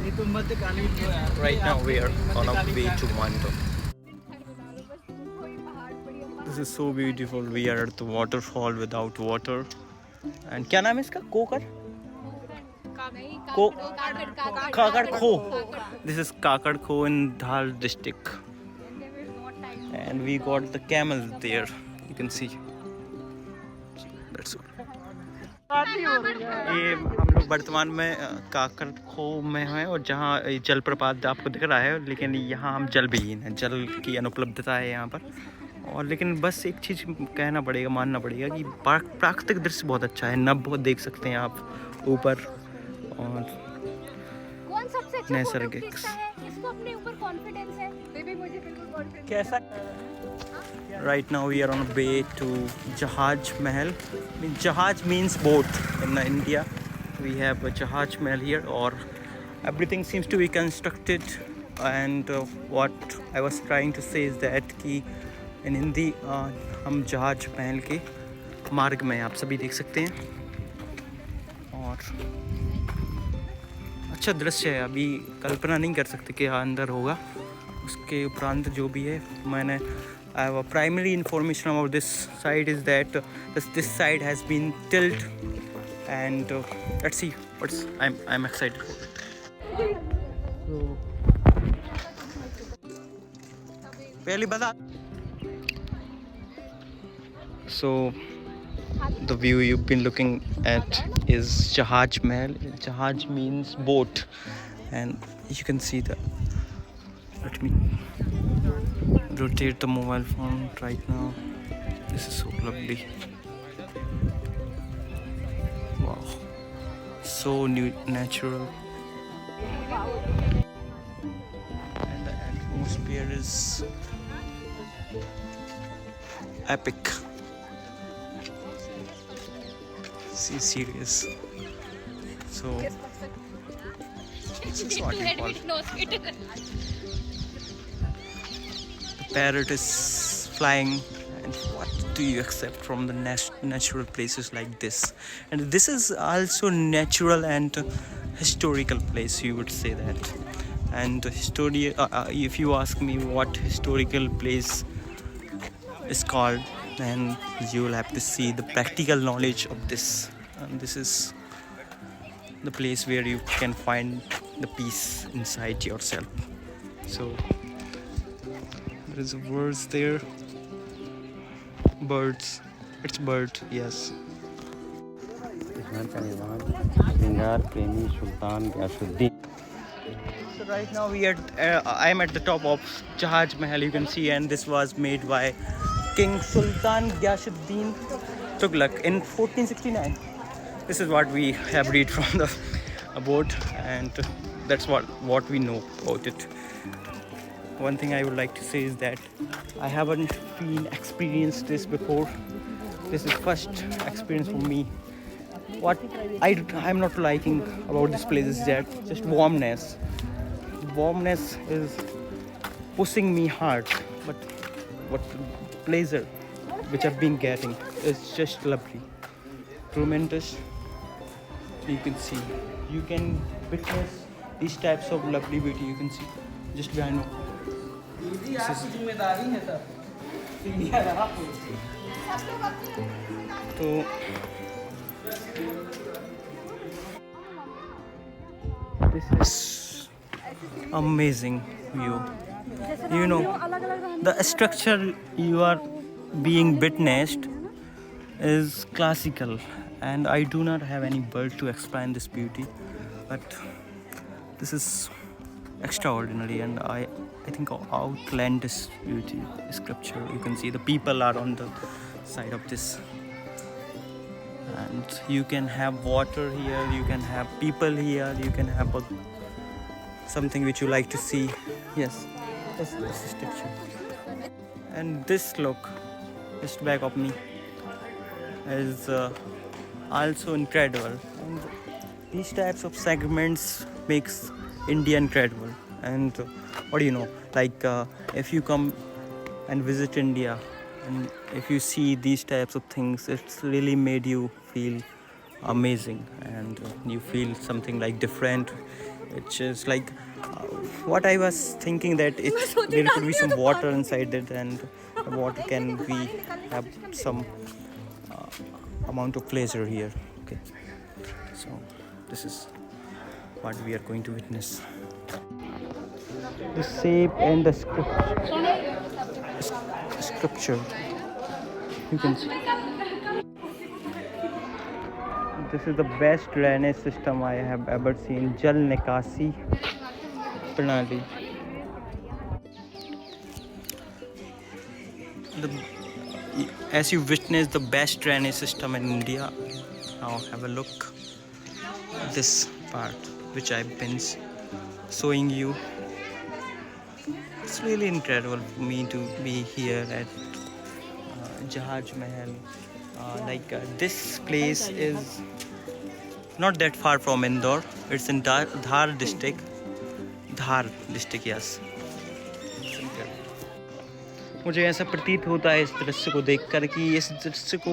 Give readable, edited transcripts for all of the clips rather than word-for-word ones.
Right now we are on our way to Mando. This is so beautiful. We are at the waterfall without water. And क्या नाम है इसका? Kokar? Kakad Kho. This is Kakad Kho in Dhar district. And we got the camel there. You can see. That's all. ये हम लोग वर्तमान में काकड़ खो में हैं और जहाँ जलप्रपात आपको दिख रहा है, लेकिन यहाँ हम जल विहीन हैं, जल की अनुपलब्धता है यहाँ पर। और लेकिन बस एक चीज़ कहना पड़ेगा, मानना पड़ेगा कि प्राकृतिक दृश्य बहुत अच्छा है। नभ बहुत देख सकते हैं आप ऊपर और नैसर्गिक। इसको अपने ऊपर कॉन्फिडेंस है, बेबी मुझे बिल्कुल कॉन्फिडेंस कैसा? Right now we are on a way to Jahaj Mahal. I mean, Jahaj means boat in India. We have a Jahaj Mahal here, or everything seems to be constructed. And what I was trying to say is that कि in Hindi हम जहाज महल के मार्ग में आप सभी देख सकते हैं और अच्छा दृश्य है। अभी कल्पना नहीं कर सकते कि अंदर होगा, उसके उपरांत जो भी है। मैंने I have a primary information about this side is that this side has been tilt, and let's see what's I'm excited for it. So पहली बता। So the view you've been looking at is Jahaj Mahal. Jahaj means boat, and you can see the. Let me rotate the mobile phone right now. This is so lovely. Wow, so natural, and the atmosphere is epic. See, serious. So this is what we call. Parrot is flying, and what do you accept from the natural places like this? And this is also natural and historical place, you would say that. And if you ask me what historical place is called, then you will have to see the practical knowledge of this. And this is the place where you can find the peace inside yourself. So there's words there. Birds. It's bird, yes. So right now I'm at the top of Jahaj Mahal, you can see, and this was made by King Sultan Ghiyasuddin Tughlaq in 1469. This is what we have read from the board, and that's what we know about it. One thing I would like to say is that I haven't experienced this before. This is first experience for me. What I'm not liking about this place is that just warmness. Warmness is pushing me hard, but what pleasure which I've been getting is just lovely, tremendous. You can see, you can witness these types of lovely beauty. You can see just behind me. So this is amazing view. You know, the structure you are being witnessed is classical, and I do not have any word to explain this beauty, but this is extraordinary, and I think outlandish beauty sculpture. You can see the people are on the side of this, and you can have water here, you can have people here, you can have something which you like to see. Yes, this is picture. And this look just back of me is also incredible, and these types of segments makes India incredible. And what do you know, like if you come and visit India, and if you see these types of things, it's really made you feel amazing, and you feel something like different. which is like what I was thinking that there could be some water inside it, and the water can be have some amount of pleasure here. Okay, so this is what we are going to witness. The shape and the sculpture, you can see. This is the best drainage system I have ever seen. Jal Nikasi Pranali. As you witness the best drainage system in India, now have a look at this part which I've been showing you. It's really incredible for me to be here at Jahaj Mahal. This place is not that far from Indore. It's in Dhar district. Dhar district, yes. मुझे ऐसा प्रतीत होता है इस दृश्य को देखकर कि इस दृश्य को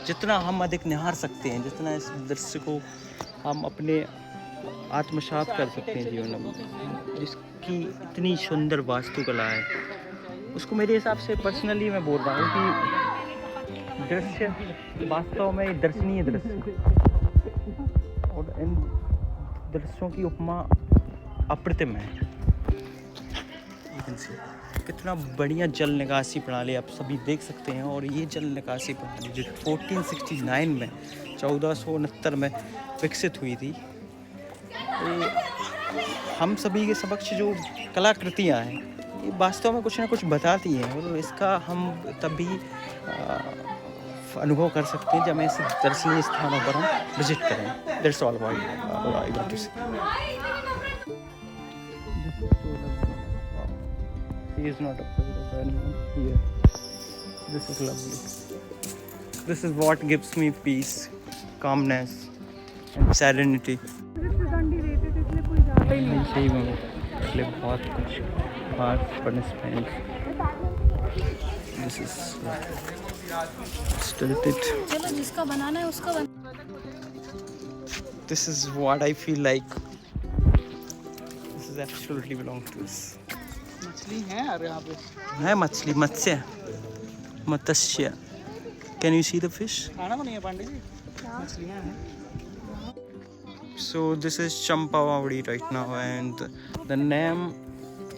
जितना हम अधिक निहार सकते हैं, जितना इस दृश्य को हम अपने आत्मसात कर सकते हैं जीवन में, जिसकी इतनी सुंदर वास्तुकला है, उसको मेरे हिसाब से पर्सनली मैं बोल रहा हूँ कि दृश्य वास्तव में दर्शनीय दृश्य, और इन दृश्यों की उपमा अप्रतिम है। कितना बढ़िया जल निकासी प्रणाली आप सभी देख सकते हैं। और ये जल निकासी प्रणाली जो 1469 में 1469 में विकसित हुई थी, ये हम सभी के समक्ष जो कलाकृतियाँ हैं ये वास्तव में कुछ ना कुछ बताती हैं, और इसका हम तभी अनुभव कर सकते हैं जब हम ऐसे दर्शनीय स्थानों पर हम विजिट करें। That's all about I want to say. He is not afraid of anyone here. This is lovely. This is what gives me peace, calmness and serenity. सही में इसलिए बहुत कुछ बात punishment. This is tilted. चलो जिसका बनाना है उसका बना। This is what I feel like. This is absolutely belong to us. मछली है और यहाँ पे है मछली, मत्स्य। Can you see the fish? खाना तो नहीं है पांडे जी, मछलियाँ हैं। So this is champa wawdi right now, and the name,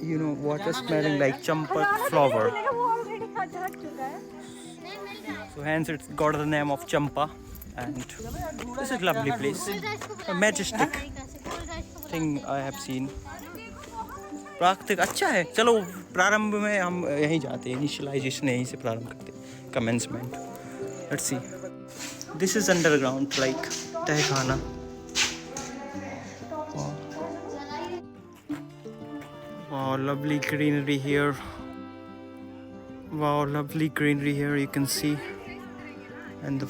you know, water smelling like champa flower. So hence it's got the name of Champa, and this is lovely place, a majestic thing I have seen. प्राकृतिक अच्छा है। चलो प्रारंभ में हम यहीं जाते हैं, इनिशियलाइजेशन यहीं से प्रारंभ करते हैं, commencement. Let's see, this is underground like तहखाना। Wow, lovely greenery here. Wow, lovely greenery here, you can see, and the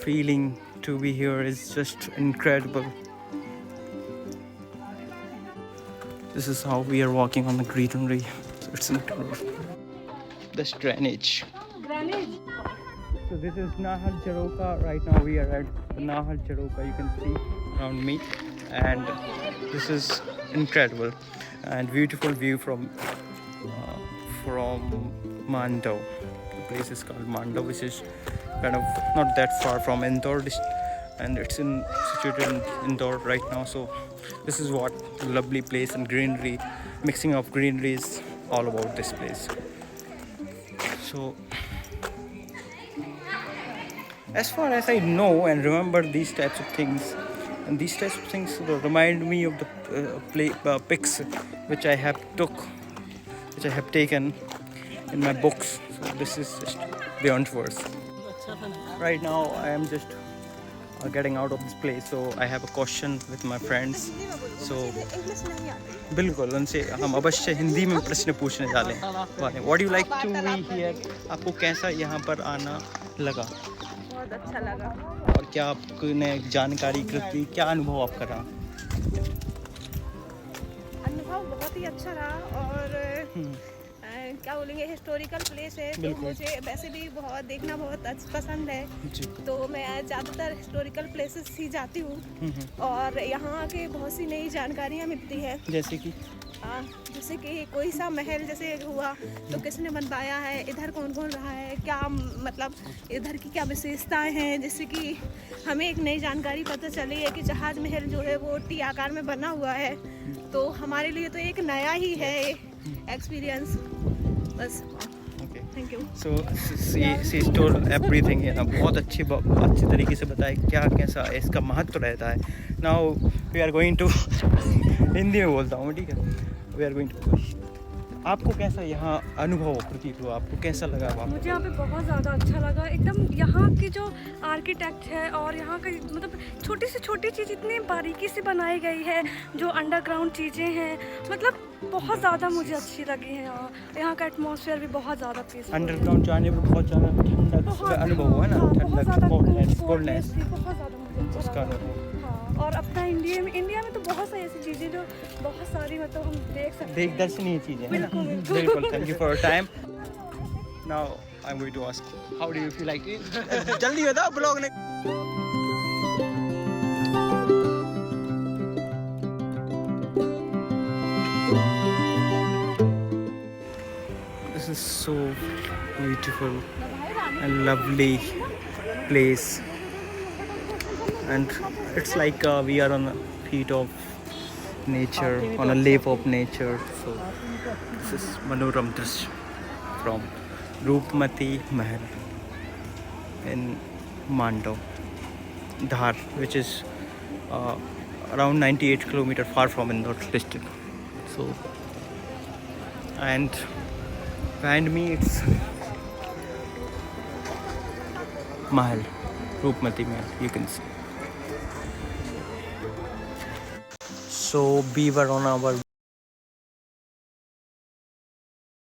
feeling to be here is just incredible. This is how we are walking on the greenery. It's incredible. This drainage. So this is Nahar Jaroka. Right now we are at the Nahar Jaroka. You can see around me, and this is incredible and beautiful view from Mando. The place is called Mando, which is kind of not that far from Indore, and it's situated in Indore right now. So this is what a lovely place, and greenery, mixing of greenery is all about this place. So as far as I know and remember these types of things, and these types of things remind me of the pics which I have taken in my books. So this is just beyond words. Right now I am just getting out of this place, so I have a question with my friends. So बिल्कुल उनसे हम अवश्य हिंदी में प्रश्न पूछने वाले हैं। What do you like to be here? आपको कैसा यहाँ पर आना लगा? बहुत अच्छा लगा। और क्या आपने जानकारी कृति, क्या अनुभव आपका रहा? अनुभव बहुत ही अच्छा रहा, और क्या बोलेंगे हिस्टोरिकल प्लेस है, तो बिल्कुल। मुझे वैसे भी बहुत देखना बहुत पसंद है। जी। तो मैं ज़्यादातर हिस्टोरिकल प्लेसेस ही जाती हूँ और यहाँ के बहुत सी नई जानकारियाँ मिलती है। जैसे कि जैसे कि कोई सा महल जैसे हुआ तो किसने बनवाया है, इधर कौन कौन रहा है, क्या मतलब इधर की क्या विशेषताएं हैं, जैसे कि हमें एक नई जानकारी पता चली है कि जहाज महल जो है वो टी आकार में बना हुआ है। तो हमारे लिए तो एक नया ही है एक्सपीरियंस। बस okay. Thank you. So see store everything है ना, बहुत अच्छी तरीके से बताया क्या कैसा है, इसका महत्व रहता है। Now we are going to Hindi में बोलता हूँ, ठीक है। वी आर गोइंग टू, आपको कैसा यहाँ अनुभव प्रतीत हुआ, आपको कैसा लगा वहाँ? मुझे यहाँ पे बहुत ज़्यादा अच्छा लगा एकदम। यहाँ की जो आर्किटेक्ट है और यहाँ का मतलब छोटी से छोटी चीज़ इतनी बारीकी से बनाई गई है, जो अंडरग्राउंड चीज़ें हैं, मतलब बहुत ज़्यादा मुझे अच्छी लगी है। यहाँ का एटमॉस्फेयर भी बहुत ज़्यादा पीसफुल। अंडरग्राउंड जाने पर बहुत ज़्यादा ठंडक का अनुभव हुआ ना, ठंडक, कोल्डनेस बहुत ज़्यादा मुझे उसका अनुभव। हाँ, और अपना इंडिया में तो बहुत सारी ऐसी चीज़ें जो बहुत सारी मतलब हम देख सकते हैं। दर्शनीय चीज़ें हैं ना। बिल्कुल। Thank you for your time. Now I am going to ask how do you feel like it? जल्दी बताओ ब्लॉग ने। This is so beautiful and lovely place, and it's like we are on the feet of nature, on a lap of nature. So this is Manoram Drishya from Roopmati Mahal in Mando, Dhar, which is around 98 kilometers far from Indore district. So, and behind me it's Mahal, Roopmati Mahal, you can see. So we were on our